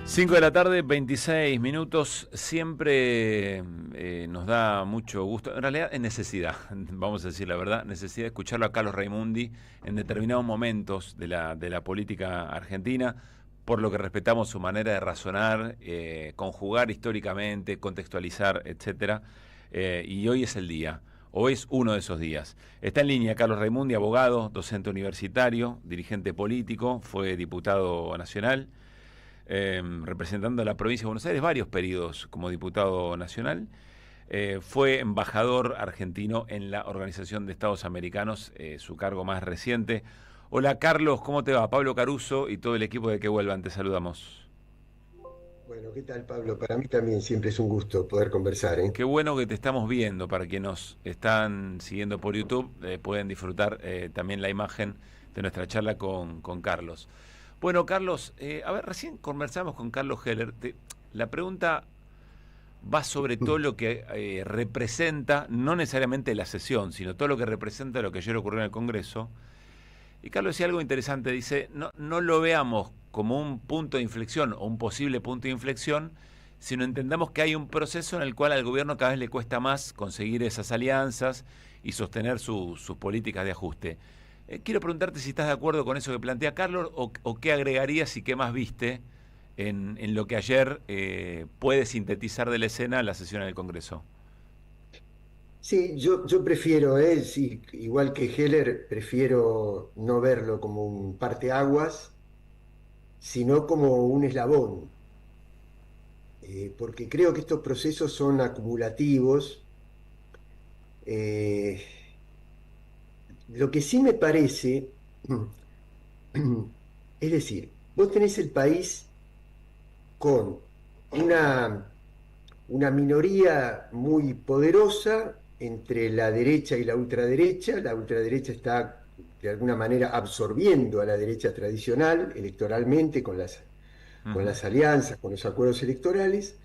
5 de la tarde, 26 minutos. Siempre nos da mucho gusto, en realidad es necesidad, vamos a decir la verdad, necesidad de escucharlo a Carlos Raimundi en determinados momentos de la política argentina, por lo que respetamos su manera de razonar, conjugar históricamente, contextualizar, etcétera. Y hoy es el día, o es uno de esos días. Está en línea Carlos Raimundi, abogado, docente universitario, dirigente político, fue diputado nacional. Representando a la provincia de Buenos Aires varios periodos como diputado nacional. Fue embajador argentino en la Organización de Estados Americanos, su cargo más reciente. Hola Carlos, ¿cómo te va? Pablo Caruso y todo el equipo de Que Vuelvan, te saludamos. Bueno, ¿qué tal, Pablo? Para mí también siempre es un gusto poder conversar, ¿eh? Qué bueno que te estamos viendo. Para quienes nos están siguiendo por YouTube, pueden disfrutar también la imagen de nuestra charla con Carlos. Bueno, Carlos, a ver, recién conversamos con Carlos Heller. La pregunta va sobre todo lo que representa, no necesariamente la sesión, sino todo lo que representa lo que ayer ocurrió en el Congreso. Y Carlos decía algo interesante, dice, no lo veamos como un punto de inflexión o un posible punto de inflexión, sino entendamos que hay un proceso en el cual al gobierno cada vez le cuesta más conseguir esas alianzas y sostener sus políticas de ajuste. Quiero preguntarte si estás de acuerdo con eso que plantea Carlos o qué agregarías y qué más viste en lo que ayer puede sintetizar de la escena la sesión en el Congreso. Sí, yo prefiero, sí, igual que Heller, prefiero no verlo como un parteaguas, sino como un eslabón, porque creo que estos procesos son acumulativos. Eh, lo que sí me parece, es decir, vos tenés el país con una una minoría muy poderosa entre la derecha y la ultraderecha. La ultraderecha está de alguna manera absorbiendo a la derecha tradicional electoralmente con Ujú. las alianzas, con los acuerdos electorales.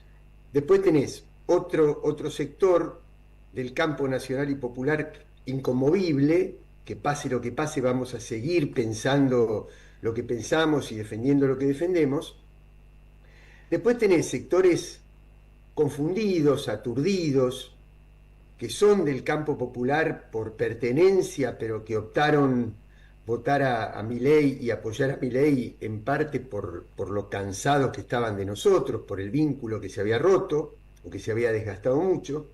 Después tenés otro sector del campo nacional y popular inconmovible, que pase lo que pase, vamos a seguir pensando lo que pensamos y defendiendo lo que defendemos. Después tenés sectores confundidos, aturdidos, que son del campo popular por pertenencia, pero que optaron votar a Milei y apoyar a Milei en parte por lo cansados que estaban de nosotros, por el vínculo que se había roto o que se había desgastado mucho.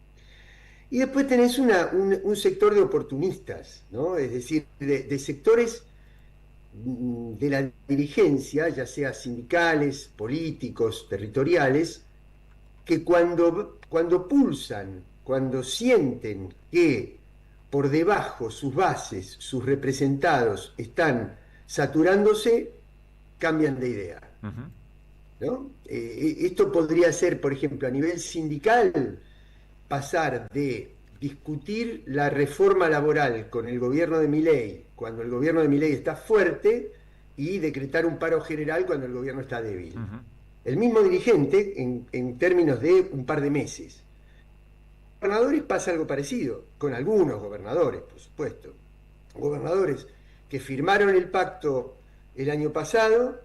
Y después tenés un sector de oportunistas, ¿no? Es decir, de sectores de la dirigencia, ya sea sindicales, políticos, territoriales, que cuando pulsan, cuando sienten que por debajo sus bases, sus representados están saturándose, cambian de idea, Ujú. ¿no? Esto podría ser, por ejemplo, a nivel sindical, pasar de discutir la reforma laboral con el gobierno de Milei, cuando el gobierno de Milei está fuerte, y decretar un paro general cuando el gobierno está débil. Ujú. El mismo dirigente en términos de un par de meses. Con gobernadores pasa algo parecido, con algunos gobernadores, por supuesto. Gobernadores que firmaron el pacto el año pasado,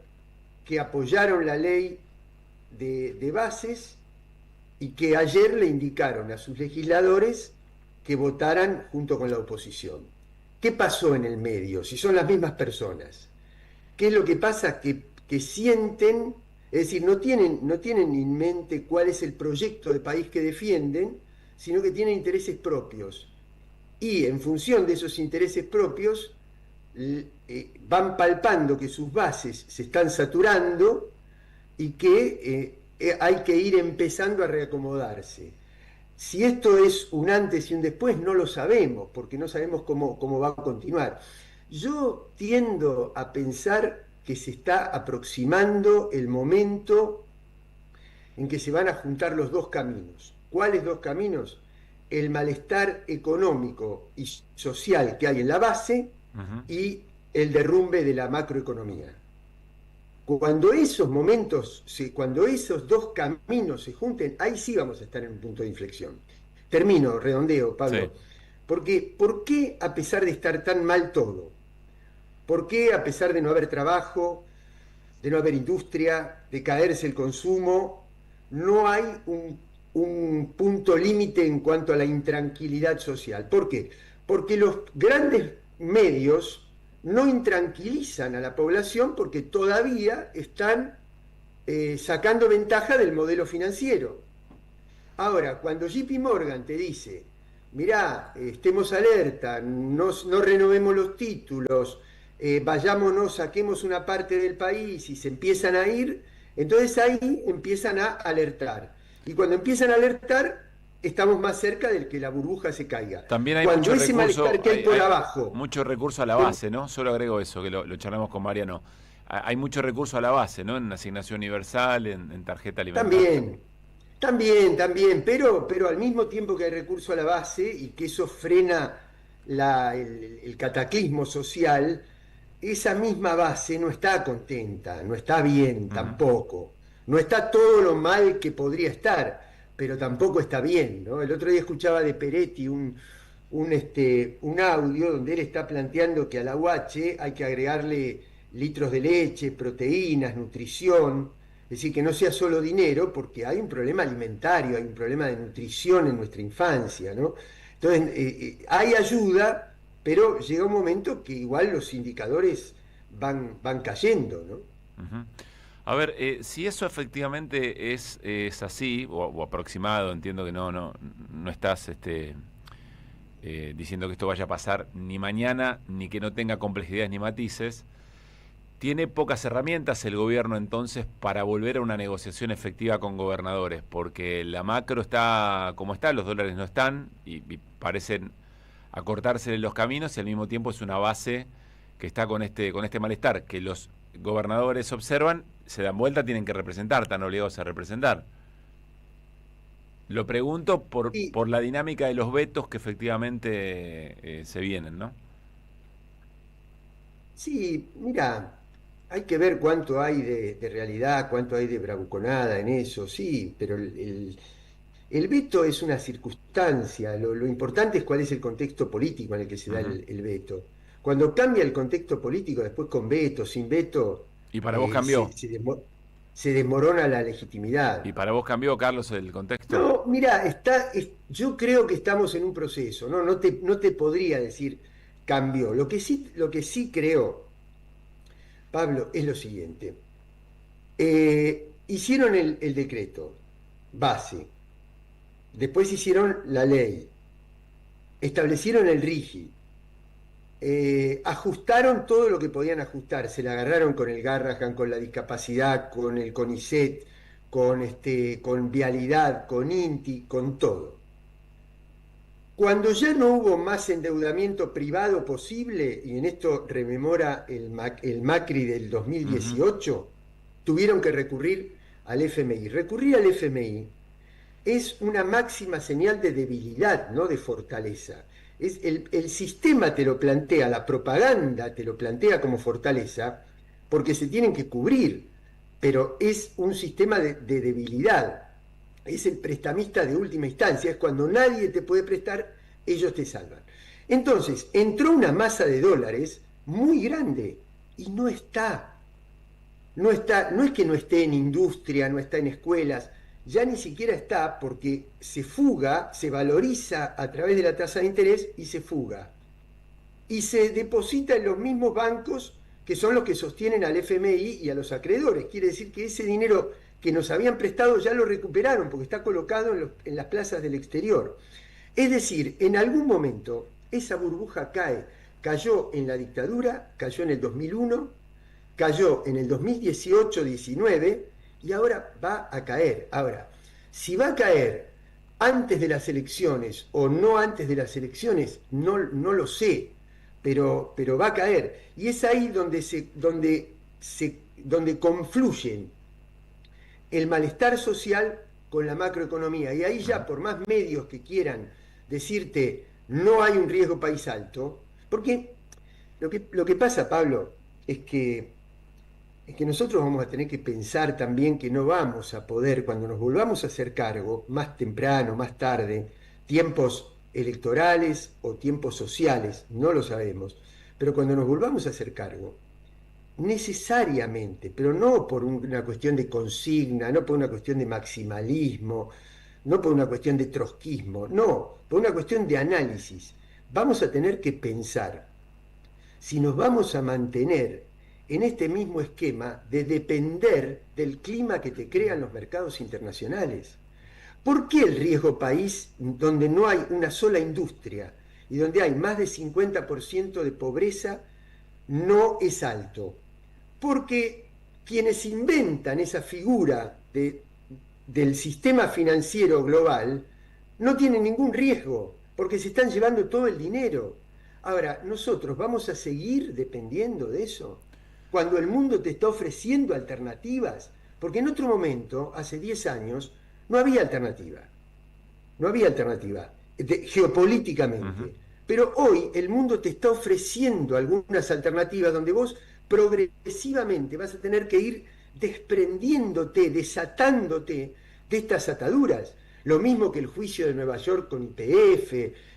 que apoyaron la ley de bases y que ayer le indicaron a sus legisladores que votaran junto con la oposición. ¿Qué pasó en el medio? Si son las mismas personas. ¿Qué es lo que pasa? Que sienten, es decir, no tienen en mente cuál es el proyecto de país que defienden, sino que tienen intereses propios. Y en función de esos intereses propios, van palpando que sus bases se están saturando y que hay que ir empezando a reacomodarse. Si esto es un antes y un después, no lo sabemos, porque no sabemos cómo va a continuar. Yo tiendo a pensar que se está aproximando el momento en que se van a juntar los dos caminos. ¿Cuáles dos caminos? El malestar económico y social que hay en la base Ujú. y el derrumbe de la macroeconomía. Cuando esos momentos, cuando esos dos caminos se junten, ahí sí vamos a estar en un punto de inflexión. Termino, redondeo, Sí. Pablo. Porque, ¿por qué a pesar de estar tan mal todo? ¿Por qué a pesar de no haber trabajo? de no haber industria, de caerse el consumo. No hay un punto límite en cuanto a la intranquilidad social. ¿Por qué? Porque los grandes medios no intranquilizan a la población porque todavía están sacando ventaja del modelo financiero. Ahora, cuando JP Morgan te dice, mirá, estemos alerta, no renovemos los títulos, vayámonos, saquemos una parte del país y se empiezan a ir, entonces ahí empiezan a alertar. Y cuando empiezan a alertar, estamos más cerca de que la burbuja se caiga. También hay Cuando mucho ese recurso, malestar que hay por abajo... mucho recurso a la base, ¿no? Solo agrego eso, que lo charlamos con Mariano. Hay mucho recurso a la base, ¿no? En asignación universal, en tarjeta alimentaria. También, pero al mismo tiempo que hay recurso a la base y que eso frena el cataclismo social, esa misma base no está contenta, no está bien Ujú. tampoco. No está todo lo mal que podría estar, pero tampoco está bien, ¿no? El otro día escuchaba de Peretti un audio donde él está planteando que a la UH hay que agregarle litros de leche, proteínas, nutrición, es decir, que no sea solo dinero, porque hay un problema alimentario, hay un problema de nutrición en nuestra infancia, ¿no? Entonces, hay ayuda, pero llega un momento que igual los indicadores van cayendo, ¿no? Ujú. A ver, si eso efectivamente es así, o aproximado, entiendo que no estás diciendo que esto vaya a pasar ni mañana, ni que no tenga complejidades ni matices. Tiene pocas herramientas el gobierno entonces para volver a una negociación efectiva con gobernadores, porque la macro está como está, los dólares no están y parecen acortarse los caminos y al mismo tiempo es una base que está con este malestar, que los gobernadores observan, se dan vuelta, tienen que representar, están obligados a representar. Lo pregunto Y por la dinámica de los vetos que efectivamente se vienen, ¿no? sí, mira, hay que ver cuánto hay de realidad, cuánto hay de bravuconada en eso, sí, pero el veto es una circunstancia, lo importante es cuál es el contexto político en el que se da Ujú. el veto. Cuando cambia el contexto político, después con veto, sin veto, ¿Y para vos eh, cambió? se, se desmo- se desmorona la legitimidad. ¿Y para vos cambió, Carlos, el contexto? No, mira, yo creo que estamos en un proceso, ¿no? No te podría decir cambió. Lo que sí creo, Pablo, es lo siguiente. Hicieron el decreto base, después hicieron la ley, establecieron el RIGI, ajustaron todo lo que podían ajustar, se la agarraron con el Garrahan, con la discapacidad, con el CONICET, con Vialidad, con INTI, con todo. Cuando ya no hubo más endeudamiento privado posible, y en esto rememora el Macri del Ujú. 2018, tuvieron que recurrir al FMI. Recurrir al FMI es una máxima señal de debilidad, no de fortaleza. El sistema te lo plantea, la propaganda te lo plantea como fortaleza, porque se tienen que cubrir, pero es un sistema de debilidad. Es el prestamista de última instancia, es cuando nadie te puede prestar, ellos te salvan. Entonces, entró una masa de dólares muy grande y no es que no esté en industria, no está en escuelas, ya ni siquiera está porque se fuga, se valoriza a través de la tasa de interés y se fuga. Y se deposita en los mismos bancos que son los que sostienen al FMI y a los acreedores. Quiere decir que ese dinero que nos habían prestado ya lo recuperaron porque está colocado en las plazas del exterior. Es decir, en algún momento esa burbuja cayó en la dictadura, cayó en el 2001, cayó en el 2018-19 y ahora va a caer. Ahora, si va a caer antes de las elecciones o no antes de las elecciones, no lo sé, pero va a caer. Y es ahí donde confluyen el malestar social con la macroeconomía. Y ahí Ujú. ya, por más medios que quieran decirte no hay un riesgo país alto, porque lo que pasa, Pablo, es que nosotros vamos a tener que pensar también que no vamos a poder, cuando nos volvamos a hacer cargo, más temprano, más tarde, tiempos electorales o tiempos sociales, no lo sabemos, pero cuando nos volvamos a hacer cargo, necesariamente, pero no por una cuestión de consigna, no por una cuestión de maximalismo, no por una cuestión de trotskismo, no, por una cuestión de análisis. Vamos a tener que pensar si nos vamos a mantener en este mismo esquema de depender del clima que te crean los mercados internacionales. ¿Por qué el riesgo país donde no hay una sola industria y donde hay más de 50% de pobreza no es alto? Porque quienes inventan esa figura del sistema financiero global no tienen ningún riesgo, porque se están llevando todo el dinero. Ahora, nosotros vamos a seguir dependiendo de eso, cuando el mundo te está ofreciendo alternativas, porque en otro momento, hace 10 años, no había alternativa, no había alternativa geopolíticamente. Ujú. Pero hoy el mundo te está ofreciendo algunas alternativas donde vos progresivamente vas a tener que ir desprendiéndote, desatándote de estas ataduras. Lo mismo que el juicio de Nueva York con YPF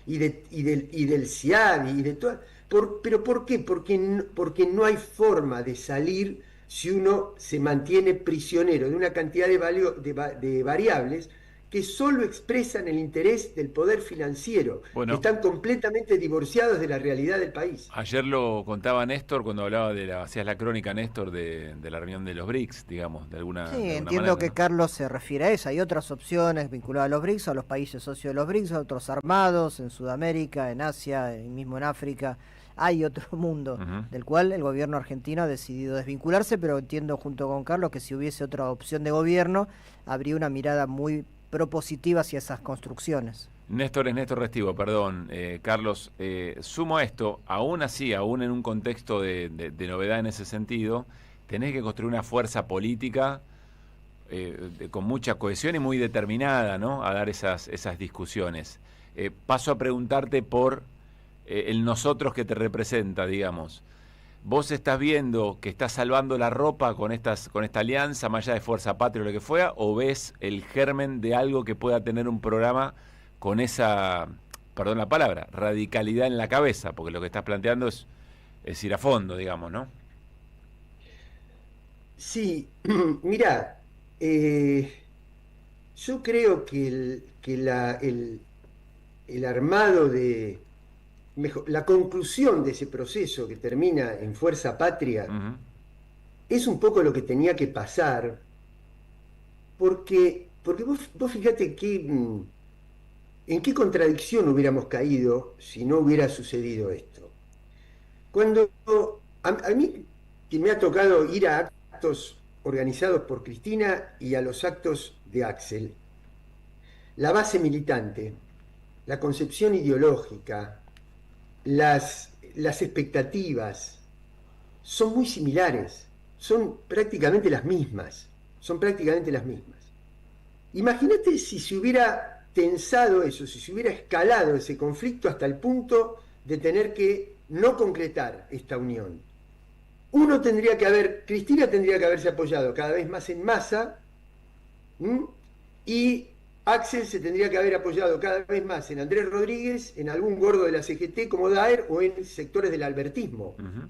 y del CIADI y de todas. ¿Pero por qué? Porque no hay forma de salir si uno se mantiene prisionero de una cantidad de variables que solo expresan el interés del poder financiero, que Bueno, están completamente divorciados de la realidad del país. ayer lo contaba Néstor cuando hablaba hacías la crónica, Néstor, de la reunión de los BRICS, digamos, Sí, de alguna entiendo manera, que ¿no? Carlos se refiere a eso. Hay otras opciones vinculadas a los BRICS, a los países socios de los BRICS, a otros armados en Sudamérica, en Asia, y mismo en África. Hay otro mundo Ujú. del cual el gobierno argentino ha decidido desvincularse, pero entiendo junto con Carlos que si hubiese otra opción de gobierno, habría una mirada muy propositiva hacia esas construcciones. Néstor es Néstor Restivo, perdón. Carlos, sumo a esto, aún así, aún en un contexto de novedad en ese sentido, tenés que construir una fuerza política con mucha cohesión y muy determinada, ¿no? A dar esas discusiones. Paso a preguntarte por el nosotros que te representa, digamos. ¿Vos estás viendo que estás salvando la ropa con esta alianza, más allá de Fuerza Patria o lo que fuera, o ves el germen de algo que pueda tener un programa con esa, perdón la palabra, radicalidad en la cabeza? Porque lo que estás planteando es ir a fondo, digamos, ¿no? Sí, mira, yo creo que el armado la conclusión de ese proceso que termina en Fuerza Patria Ujú. es un poco lo que tenía que pasar, porque vos fíjate en qué contradicción hubiéramos caído si no hubiera sucedido esto. Cuando a mí que me ha tocado ir a actos organizados por Cristina y a los actos de Axel, la base militante, la concepción ideológica, las expectativas son muy similares, son prácticamente las mismas, son prácticamente las mismas. Imagínate si se hubiera tensado eso, si se hubiera escalado ese conflicto hasta el punto de tener que no concretar esta unión. Cristina tendría que haberse apoyado cada vez más en Massa, ¿m? Y Axel se tendría que haber apoyado cada vez más en Andrés Rodríguez, en algún gordo de la CGT como Daer o en sectores del albertismo. Ujú.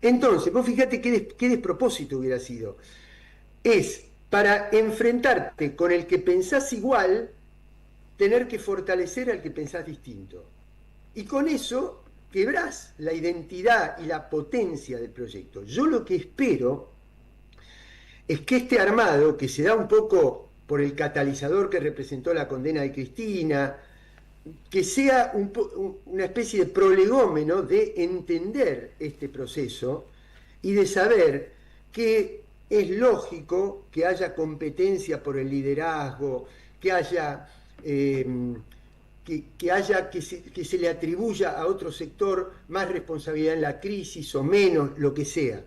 Entonces, vos fíjate qué despropósito hubiera sido. Es para enfrentarte con el que pensás igual, tener que fortalecer al que pensás distinto. Y con eso quebrás la identidad y la potencia del proyecto. Yo lo que espero es que este armado, que se da un poco por el catalizador que representó la condena de Cristina, que sea una especie de prolegómeno de entender este proceso y de saber que es lógico que haya competencia por el liderazgo, que haya, que se le atribuya a otro sector más responsabilidad en la crisis o menos, lo que sea.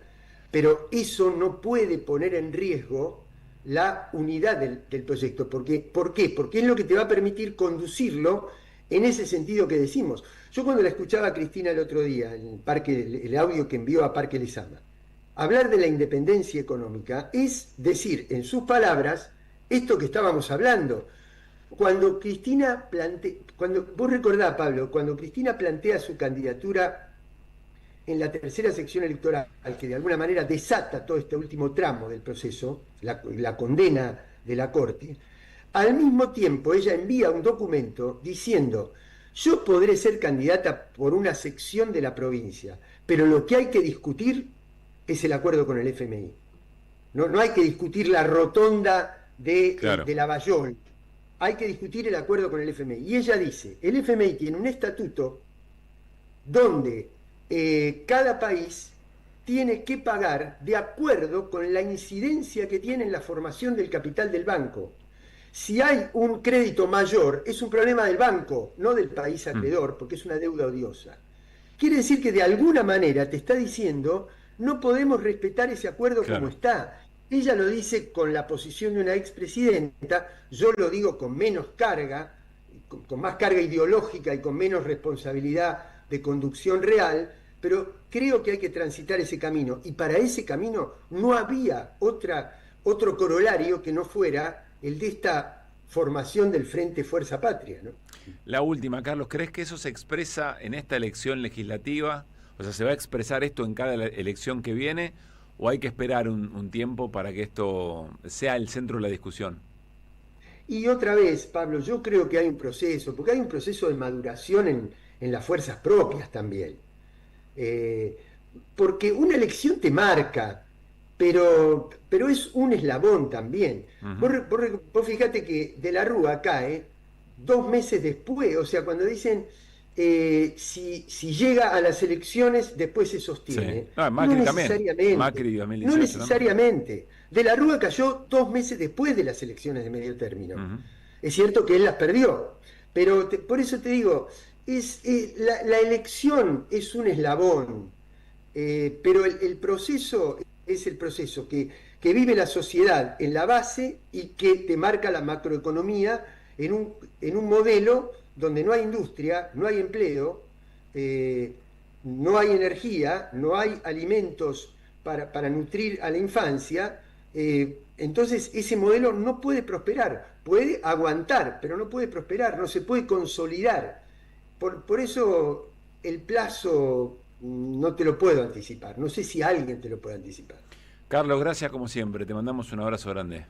Pero eso no puede poner en riesgo la unidad del proyecto. ¿Por qué? Porque es lo que te va a permitir conducirlo en ese sentido que decimos. Yo cuando la escuchaba a Cristina el otro día, en el audio que envió a Parque Lezama, hablar de la independencia económica es decir, en sus palabras, esto que estábamos hablando. Cuando vos recordás, Pablo, cuando Cristina plantea su candidatura en la tercera sección electoral, que de alguna manera desata todo este último tramo del proceso, la condena de la Corte, al mismo tiempo ella envía un documento diciendo: yo podré ser candidata por una sección de la provincia, pero lo que hay que discutir es el acuerdo con el FMI. No hay que discutir la rotonda de Lavallol, hay que discutir el acuerdo con el FMI. Y ella dice: el FMI tiene un estatuto donde cada país tiene que pagar de acuerdo con la incidencia que tiene en la formación del capital del banco. Si hay un crédito mayor, es un problema del banco, no del país acreedor, porque es una deuda odiosa. Quiere decir que de alguna manera te está diciendo: no podemos respetar ese acuerdo como está. Ella lo dice con la posición de una expresidenta, yo lo digo con menos carga, con más carga ideológica y con menos responsabilidad de conducción real, pero creo que hay que transitar ese camino. Y para ese camino no había otro corolario que no fuera el de esta formación del Frente Fuerza Patria, ¿no? La última, Carlos, ¿crees que eso se expresa en esta elección legislativa? O sea, ¿se va a expresar esto en cada elección que viene? ¿O hay que esperar un tiempo para que esto sea el centro de la discusión? Y otra vez, Pablo, yo creo que hay un proceso, porque hay un proceso de maduración en las fuerzas propias también. Porque una elección te marca, pero es un eslabón también. Vos fíjate que De la Rúa cae 2 meses después, o sea, cuando dicen si llega a las elecciones, después se sostiene. Sí. Macri no necesariamente. También. Macri 2018, no necesariamente. De la Rúa cayó 2 meses después de las elecciones de medio término. Es cierto que él las perdió, pero por eso te digo, la elección es un eslabón, pero el proceso es el proceso que vive la sociedad en la base y que te marca la macroeconomía en un modelo donde no hay industria, no hay empleo, no hay energía, no hay alimentos para nutrir a la infancia. Entonces ese modelo no puede prosperar, puede aguantar, pero no puede prosperar, no se puede consolidar. Por eso el plazo no te lo puedo anticipar, no sé si alguien te lo puede anticipar. Carlos, gracias como siempre, te mandamos un abrazo grande.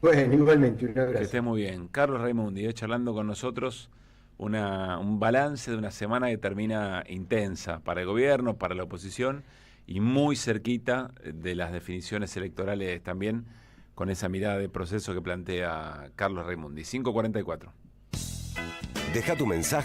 Bueno, igualmente, un abrazo. Que estés muy bien. Carlos Raimundi, charlando con nosotros un balance de una semana que termina intensa para el gobierno, para la oposición y muy cerquita de las definiciones electorales también, con esa mirada de proceso que plantea Carlos Raimundi. 5:44. Deja tu mensaje.